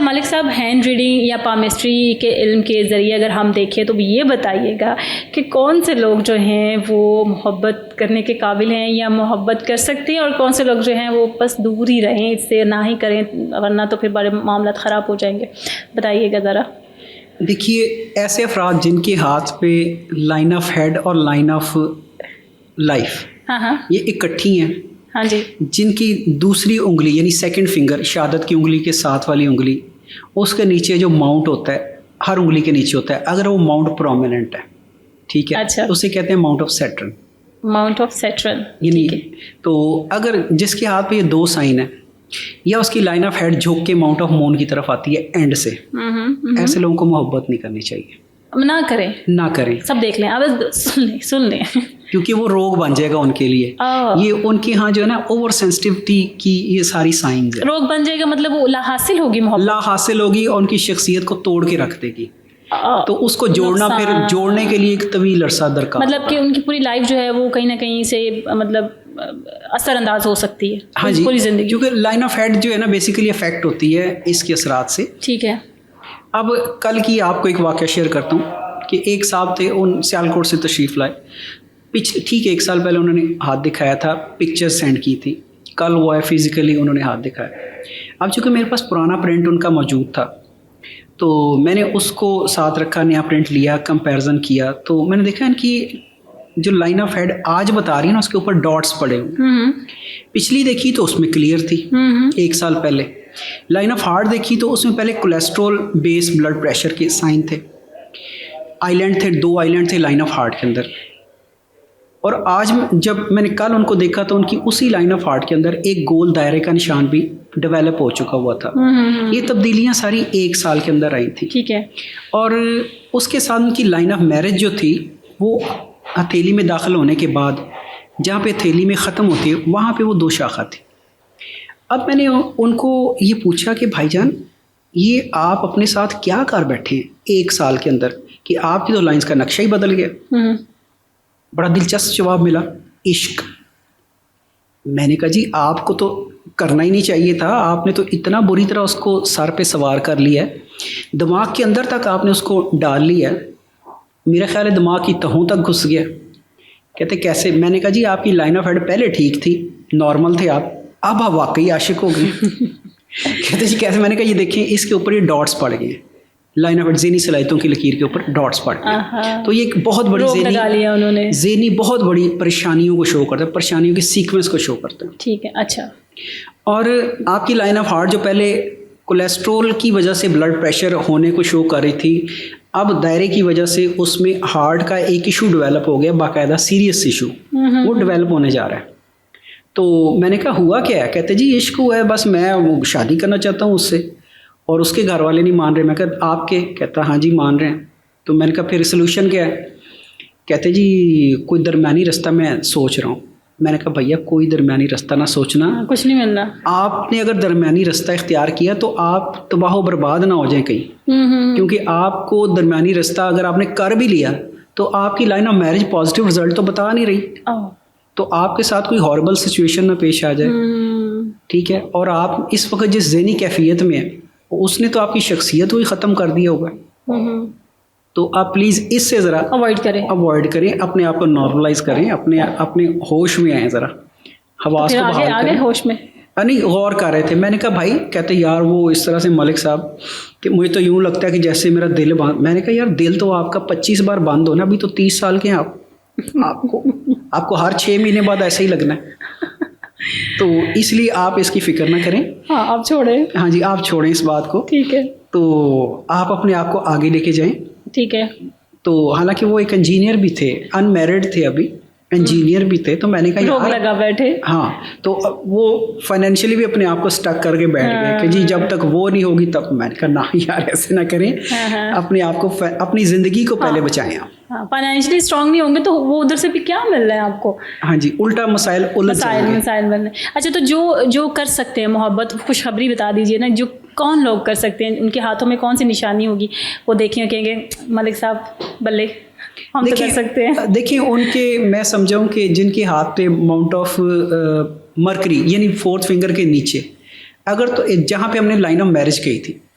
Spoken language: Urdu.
ملک صاحب ہینڈ ریڈنگ یا پامسٹری کے علم کے ذریعے اگر ہم دیکھیں تو یہ بتائیے گا کہ کون سے لوگ جو ہیں وہ محبت کرنے کے قابل ہیں یا محبت کر سکتے ہیں، اور کون سے لوگ جو ہیں وہ بس دور ہی رہیں، اس سے نہ ہی کریں ورنہ تو پھر بڑے معاملات خراب ہو جائیں گے، بتائیے گا ذرا. دیکھیے، ایسے افراد جن کے ہاتھ پہ لائن آف ہیڈ اور لائن آف لائف یہ اکٹھی ہیں، ہاں جی، جن کی دوسری انگلی یعنی سیکنڈ فنگر شہادت کی انگلی کے ساتھ والی انگلی، اس کے نیچے جو ماؤنٹ ہوتا ہے ہر انگلی کے نیچے ہوتا ہے، اگر وہ ماؤنٹ پرومیننٹ ہے، ٹھیک ہے، اچھا، اسے کہتے ہیں Mount of Saturn. Mount of Saturn یعنی تو اگر جس کے ہاتھ پہ یہ دو سائن ہیں یا اس کی لائن آف ہیڈ جھک کے ماؤنٹ آف مون کی طرف آتی ہے اینڈ سے، ایسے لوگوں کو محبت نہیں کرنی چاہیے. نہ کریں، سب دیکھ لیں، اب سن لیں کیونکہ وہ روگ بن جائے گا ان کے لیے. یہ ان کے ہاں جو ہے نا اوور سینسٹیوٹی کی یہ ساری سائنز ہیں. روگ بن جائے گا مطلب وہ لا حاصل ہوگی، محبت لا حاصل ہوگی اور ان کی شخصیت کو توڑ کے رکھ دے گی. تو اس کو جوڑنا پھر جوڑنے کے لیے ایک طویل عرصہ درکار، مطلب کہ ان کی پوری لائف جو ہے وہ کہیں نہ کہیں سے مطلب اثر انداز ہو سکتی ہے. ہاں جی، پوری زندگی، کیونکہ لائن آف ہیڈ جو ہے نا بیسیکلی افیکٹ ہوتی ہے اس کے اثرات سے. ٹھیک ہے. اب کل کی آپ کو ایک واقعہ شیئر کرتا ہوں کہ ایک صاحب تھے، ان سیالکوٹ سے تشریف لائے، ٹھیک ہے 1 سال پہلے انہوں نے ہاتھ دکھایا تھا، پکچر سینڈ کی تھی، کل وہ ہے فزیکلی انہوں نے ہاتھ دکھایا. اب چونکہ میرے پاس پرانا پرنٹ ان کا موجود تھا تو میں نے اس کو ساتھ رکھا، نیا پرنٹ لیا، کمپیریزن کیا، تو میں نے دیکھا ان کی جو لائن آف ہیڈ آج بتا رہی ہے نا اس کے اوپر ڈاٹس پڑے ہوئے. پچھلی دیکھی تو اس میں کلیئر تھی 1 سال پہلے. لائن آف ہارٹ دیکھی تو اس میں پہلے کولیسٹرول بیس بلڈ پریشر کے سائن تھے، آئیلینڈ تھے، 2 آئیلینڈ تھے لائن آف ہارٹ کے اندر. اور آج جب میں نے کل ان کو دیکھا تو ان کی اسی لائن آف ہارٹ کے اندر ایک گول دائرے کا نشان بھی ڈیولپ ہو چکا ہوا تھا. یہ تبدیلیاں ساری 1 سال کے اندر آئی تھیں. ٹھیک ہے. اور اس کے ساتھ ان کی لائن آف میرج جو تھی وہ ہتھیلی میں داخل ہونے کے بعد جہاں پہ ہتھیلی میں ختم ہوتی ہے وہاں پہ وہ 2 شاخہ تھی. اب میں نے ان کو یہ پوچھا کہ بھائی جان یہ آپ اپنے ساتھ کیا کر بیٹھے ہیں 1 سال کے اندر کہ آپ کی تو لائنز کا نقشہ ہی بدل گیا. بڑا دلچسپ جواب ملا، عشق. میں نے کہا جی آپ کو تو کرنا ہی نہیں چاہیے تھا، آپ نے تو اتنا بری طرح اس کو سر پہ سوار کر لیا ہے، دماغ کے اندر تک آپ نے اس کو ڈال لیا ہے، میرا خیال ہے دماغ کی تہوں تک گھس گیا. کہتے کیسے؟ میں نے کہا جی آپ کی لائن آف ہیڈ پہلے ٹھیک تھی، نارمل تھے آپ، اب واقعی عاشق ہو گئے. کہتے جی کیسے؟ میں نے کہا یہ دیکھیں اس کے اوپر یہ ڈاٹس پڑ گئے، لائن آف ہیڈ ذہنی صلاحیتوں کی لکیر کے اوپر ڈاٹس پڑ گئے. تو یہ ایک بہت بڑی ذہنی بہت بڑی پریشانیوں کو شو کرتا ہے، پریشانیوں کے سیکوینس کو شو کرتا ہے. ٹھیک ہے. اچھا. اور آپ کی لائن آف ہارٹ جو پہلے کولیسٹرول کی وجہ سے بلڈ پریشر ہونے کو شو کر رہی تھی، اب دائرے کی وجہ سے اس میں ہارٹ کا ایک ایشو ڈیولپ ہو گیا، باقاعدہ سیریس ایشو وہ ڈیولپ ہونے جا رہا ہے. تو میں نے کہا ہوا کیا ہے؟ کہتے جی عشق ہوا ہے، بس میں وہ شادی کرنا چاہتا ہوں اس سے، اور اس کے گھر والے نہیں مان رہے. میں کہا آپ کے؟ کہتا ہاں جی مان رہے ہیں. تو میں نے کہا پھر سلوشن کیا ہے؟ کہتے جی کوئی درمیانی رستہ میں سوچ رہا ہوں. میں نے کہا بھیا کوئی درمیانی رستہ نہ سوچنا، کچھ نہیں ملنا. آپ نے اگر درمیانی رستہ اختیار کیا تو آپ تباہ و برباد نہ ہو جائیں کہیں، کیونکہ آپ کو درمیانی رستہ اگر آپ نے کر بھی لیا تو آپ کی line of marriage positive result تو بتا نہیں رہی، تو آپ کے ساتھ کوئی ہاربل سچویشن نہ پیش آ جائے. ٹھیک ہے. اور آپ اس وقت جس ذہنی کیفیت میں ہیں اس نے تو آپ کی شخصیت کو ہی ختم کر دیا ہوگا. تو آپ پلیز اس سے ذرا اوائڈ کریں، اپنے آپ کو نارملائز کریں، اپنے ہوش میں آئیں، ذرا حواس کو بحال کریں. ہوش میں نہیں غور کر رہے تھے. میں نے کہا بھائی، کہتے یار وہ اس طرح سے ملک صاحب کہ مجھے تو یوں لگتا ہے کہ جیسے میرا دل بند. میں نے کہا یار دل تو آپ کا 25 بار بند ہونا، ابھی تو 30 سال کے ہیں آپ کو ہر 6 مہینے بعد ایسے ہی لگنا ہے. تو اس لیے آپ اس کی فکر نہ کریں. آپ چھوڑیں. ہاں جی آپ چھوڑیں اس بات کو. ٹھیک ہے. تو آپ اپنے آپ کو آگے لے کے جائیں. ٹھیک ہے. تو حالانکہ وہ ایک انجینئر بھی تھے، ان میرڈ تھے، ابھی انجینئر بھی تھے. تو میں نے کہا روک لگا بیٹھے. ہاں. تو وہ فائنینشیلی بھی اپنے آپ کو اسٹک کر کے بیٹھ گئے کہ جی جب تک وہ نہیں ہوگی تب. میں نے کہا نہ یار ایسے نہ کریں، اپنے آپ کو اپنی زندگی کو پہلے بچائیں. آپ فائنینشلی اسٹرانگ نہیں ہوں گے تو وہ ادھر سے بھی کیا مل رہا ہے آپ کو. ہاں جی الٹا مسائل بن رہے ہیں. اچھا تو جو کر سکتے ہیں محبت، خوشخبری بتا دیجیے نا، جو کون لوگ کر سکتے ہیں، ان کے ہاتھوں میں کون سی نشانی ہوگی، وہ دیکھیں کہیں گے ملک صاحب بلے ہم تو کر سکتے ہیں. دیکھیں ان کے میں سمجھاؤں کہ جن کے ہاتھ پہ ماؤنٹ آف مرکری یعنی 4th فنگر کے نیچے، اگر تو جہاں پہ ہم نے لائن آف میرج کہی تھی